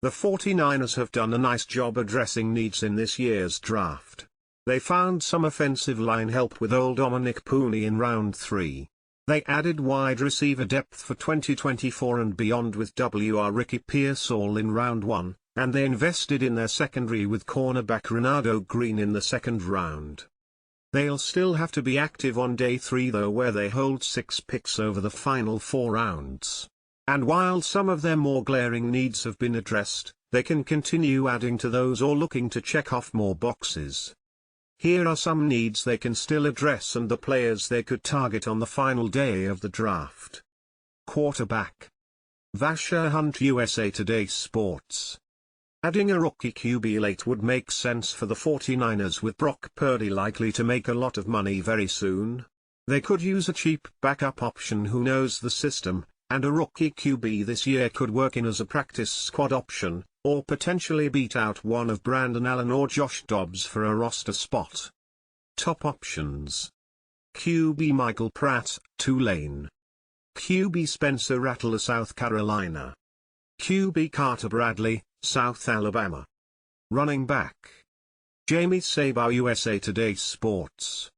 The 49ers have done a nice job addressing needs in this year's draft. They found some offensive line help with old Dominic Pooney in round 3. They added wide receiver depth for 2024 and beyond with W.R. Ricky Pearsall in round 1, and they invested in their secondary with cornerback Renardo Green in the second round. They'll still have to be active on day 3 though, where they hold 6 picks over the final 4 rounds. And while some of their more glaring needs have been addressed, they can continue adding to those or looking to check off more boxes. Here are some needs they can still address and the players they could target on the final day of the draft. Quarterback. Vasher Hunt, USA Today Sports. Adding a rookie QB late would make sense for the 49ers, with Brock Purdy likely to make a lot of money very soon. They could use a cheap backup option who knows the system, and a rookie QB this year could work in as a practice squad option, or potentially beat out one of Brandon Allen or Josh Dobbs for a roster spot. Top options. QB Michael Pratt, Tulane. QB Spencer Rattler, South Carolina. QB Carter Bradley, South Alabama. Running back. Jamie Sabar, USA Today Sports.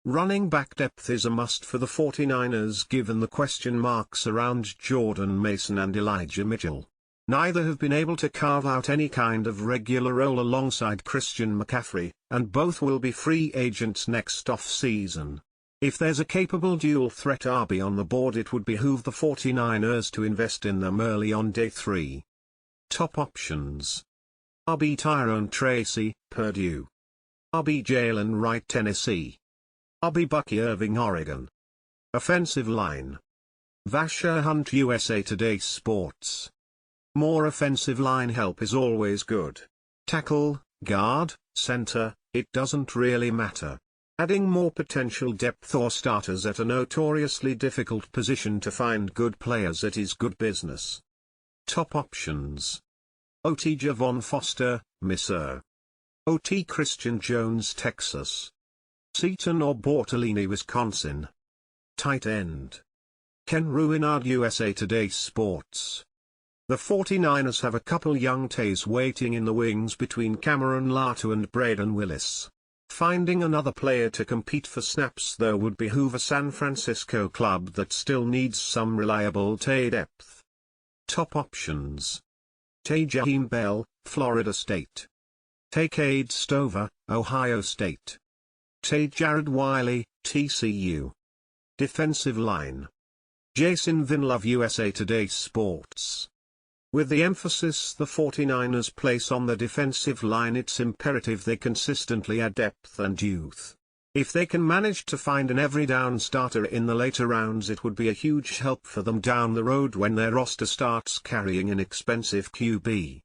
Running back depth is a must for the 49ers given the question marks around Jordan Mason and Elijah Mitchell. Neither have been able to carve out any kind of regular role alongside Christian McCaffrey, and both will be free agents next off-season. If there's a capable dual-threat RB on the board, it would behoove the 49ers to invest in them early on day 3. Top options. RB Tyrone Tracy, Purdue. RB Jalen Wright, Tennessee. RB Bucky Irving, Oregon. Offensive line. Vasher Hunt, USA Today Sports. More offensive line help is always good. Tackle, guard, center, it doesn't really matter. Adding more potential depth or starters at a notoriously difficult position to find good players at is good business. Top options. OT Javon Foster, Missouri. OT Christian Jones, Texas. Seton or Bortolini, Wisconsin. Tight end. Ken Ruinard, USA Today Sports. The 49ers have a couple young Tays waiting in the wings between Cameron Latu and Braden Willis. Finding another player to compete for snaps though would behoove a San Francisco club that still needs some reliable Tay depth. Top options. Tay Jaheim Bell, Florida State. Tay Cade Stover, Ohio State. Tay Jared Wiley, TCU. Defensive line. Jason Vinlove, USA Today Sports. With the emphasis the 49ers place on the defensive line, it's imperative they consistently add depth and youth. If they can manage to find an every-down starter in the later rounds, it would be a huge help for them down the road when their roster starts carrying an expensive QB.